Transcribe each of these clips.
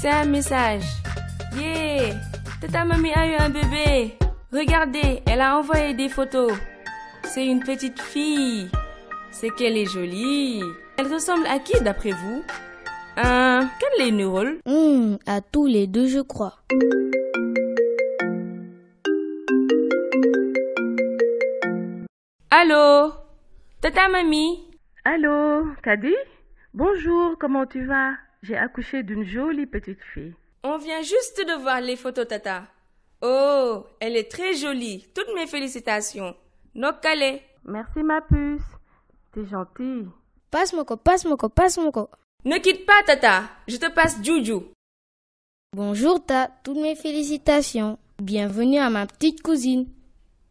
C'est un message. Yeah! Tata Mamie a eu un bébé. Regardez, elle a envoyé des photos. C'est une petite fille. C'est qu'elle est jolie. Elle ressemble à qui d'après vous? Quel est le rôle? À tous les deux, je crois. Allô? Tata Mamie? Allô, Kadi? Bonjour, comment tu vas? J'ai accouché d'une jolie petite fille. On vient juste de voir les photos, Tata. Oh, elle est très jolie. Toutes mes félicitations. Nokale. Merci ma puce. T'es gentille. Passe mon co. Ne quitte pas, Tata. Je te passe Juju. Bonjour, Ta. Toutes mes félicitations. Bienvenue à ma petite cousine.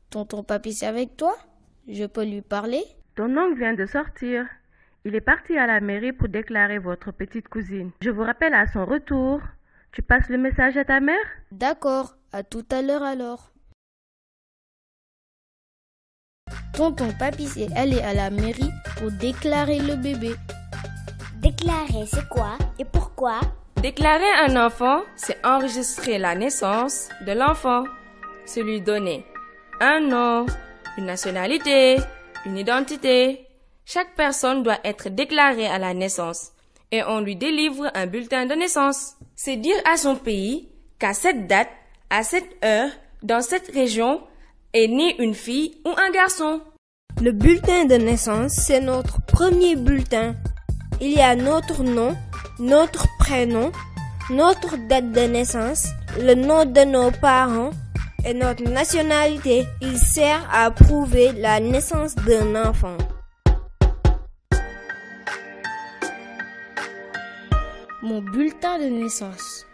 Tonton Papy, c'est avec toi? Je peux lui parler? Ton oncle vient de sortir. Il est parti à la mairie pour déclarer votre petite cousine. Je vous rappelle à son retour. Tu passes le message à ta mère? D'accord, à tout à l'heure alors. Tonton Papy est allé à la mairie pour déclarer le bébé. Déclarer, c'est quoi et pourquoi? Déclarer un enfant, c'est enregistrer la naissance de l'enfant. C'est lui donner un nom, une nationalité, une identité. Chaque personne doit être déclarée à la naissance et on lui délivre un bulletin de naissance. C'est dire à son pays qu'à cette date, à cette heure, dans cette région, est née une fille ou un garçon. Le bulletin de naissance, c'est notre premier bulletin. Il y a notre nom, notre prénom, notre date de naissance, le nom de nos parents et notre nationalité. Il sert à prouver la naissance d'un enfant. Mon bulletin de naissance.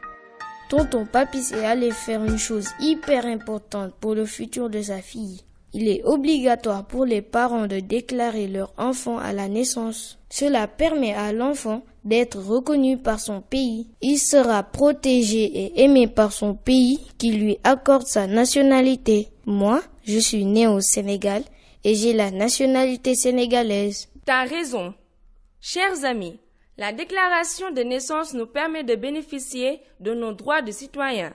Tonton Papy est allé faire une chose hyper importante pour le futur de sa fille. Il est obligatoire pour les parents de déclarer leur enfant à la naissance. Cela permet à l'enfant d'être reconnu par son pays. Il sera protégé et aimé par son pays qui lui accorde sa nationalité. Moi, je suis né au Sénégal et j'ai la nationalité sénégalaise. T'as raison. Chers amis, la déclaration de naissance nous permet de bénéficier de nos droits de citoyens.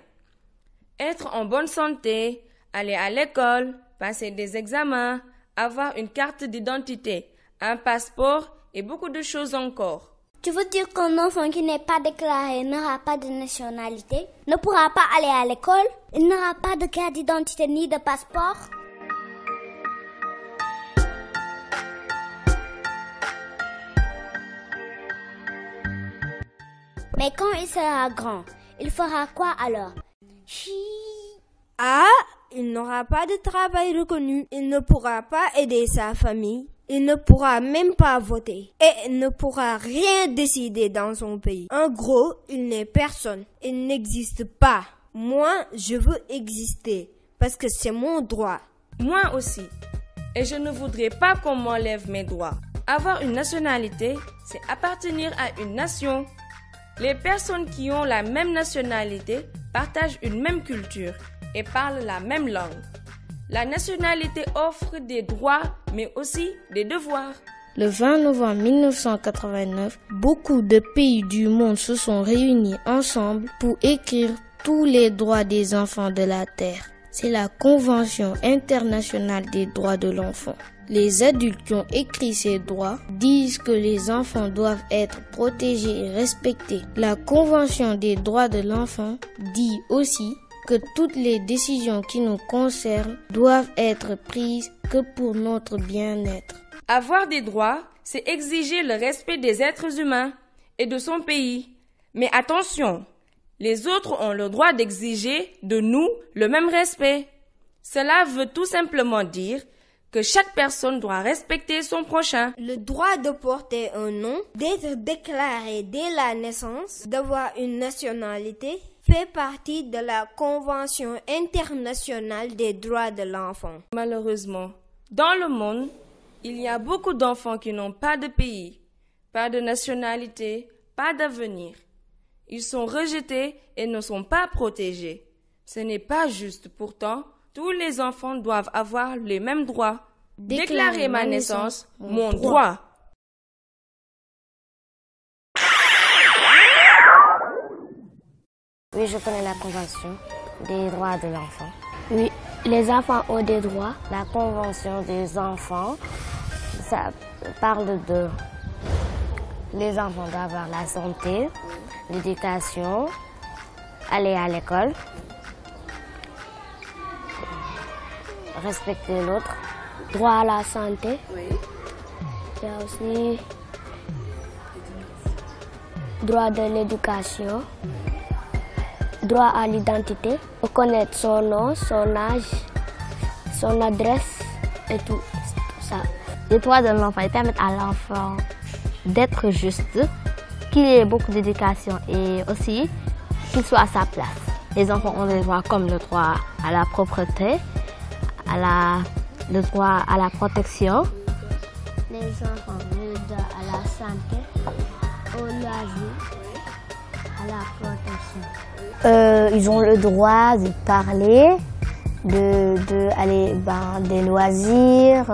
Être en bonne santé, aller à l'école, passer des examens, avoir une carte d'identité, un passeport et beaucoup de choses encore. Tu veux dire qu'un enfant qui n'est pas déclaré n'aura pas de nationalité, ne pourra pas aller à l'école, il n'aura pas de carte d'identité ni de passeport? Mais quand il sera grand, il fera quoi alors? Il n'aura pas de travail reconnu. Il ne pourra pas aider sa famille. Il ne pourra même pas voter. Et il ne pourra rien décider dans son pays. En gros, il n'est personne. Il n'existe pas. Moi, je veux exister parce que c'est mon droit. Moi aussi. Et je ne voudrais pas qu'on m'enlève mes droits. Avoir une nationalité, c'est appartenir à une nation. Les personnes qui ont la même nationalité partagent une même culture et parlent la même langue. La nationalité offre des droits, mais aussi des devoirs. Le 20 novembre 1989, beaucoup de pays du monde se sont réunis ensemble pour écrire tous les droits des enfants de la Terre. C'est la Convention internationale des droits de l'enfant. Les adultes qui ont écrit ces droits disent que les enfants doivent être protégés et respectés. La Convention des droits de l'enfant dit aussi que toutes les décisions qui nous concernent doivent être prises que pour notre bien-être. Avoir des droits, c'est exiger le respect des êtres humains. et de son pays. Mais attention, les autres ont le droit d'exiger de nous le même respect. Cela veut tout simplement dire que chaque personne doit respecter son prochain. Le droit de porter un nom, d'être déclaré dès la naissance, d'avoir une nationalité, fait partie de la Convention internationale des droits de l'enfant. Malheureusement, dans le monde, il y a beaucoup d'enfants qui n'ont pas de pays, pas de nationalité, pas d'avenir. Ils sont rejetés et ne sont pas protégés. Ce n'est pas juste. Pourtant, tous les enfants doivent avoir les mêmes droits. Déclarer ma naissance, mon droit. Oui, je connais la Convention des droits de l'enfant. Oui, les enfants ont des droits. La Convention des enfants, ça parle de... Les enfants doivent avoir la santé, l'éducation, aller à l'école, respecter l'autre. Droit à la santé. Oui. Il y a aussi droit de l'éducation, droit à l'identité, connaître son nom, son âge, son adresse et tout ça. Les droits de l'enfant, ils permettent à l'enfant d'être juste, qu'il ait beaucoup d'éducation et aussi qu'il soit à sa place. Les enfants ont des droits comme le droit à la propreté, le droit à la protection. Les enfants ont le droit à la santé, au loisir, à la protection. Ils ont le droit de parler, des loisirs,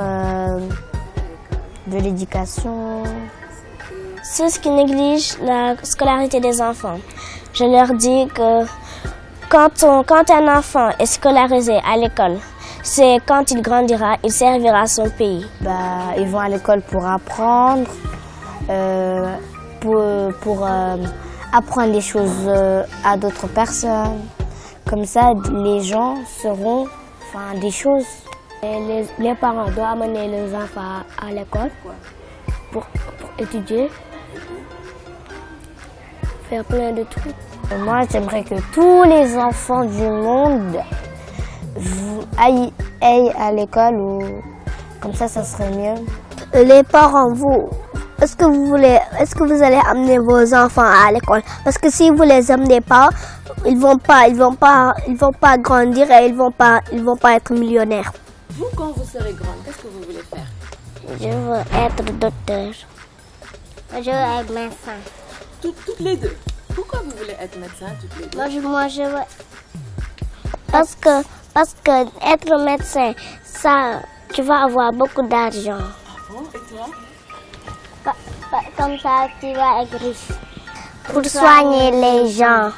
de l'éducation. Ceux qui négligent la scolarité des enfants, je leur dis que quand un enfant est scolarisé à l'école, c'est quand il grandira, il servira son pays. Ils vont à l'école pour apprendre, pour apprendre des choses à d'autres personnes. Comme ça, les gens seront des choses. Et les parents doivent amener les enfants à l'école pour étudier, faire plein de trucs. Moi, j'aimerais que tous les enfants du monde aillent à l'école, comme ça serait mieux. Les parents, est-ce que vous allez amener vos enfants à l'école? Parce que si vous les amenez pas, ils vont pas grandir et ils vont pas être millionnaires. Vous, quand vous serez grande, qu'est-ce que vous voulez faire? Je veux être docteur. Je veux être médecin. Toutes les deux. Pourquoi vous voulez être médecin toutes les deux? Moi, je veux... Parce que être médecin, ça, tu vas avoir beaucoup d'argent. Ah bon? Et toi? Comme ça, tu vas être riche. Pour soigner les gens.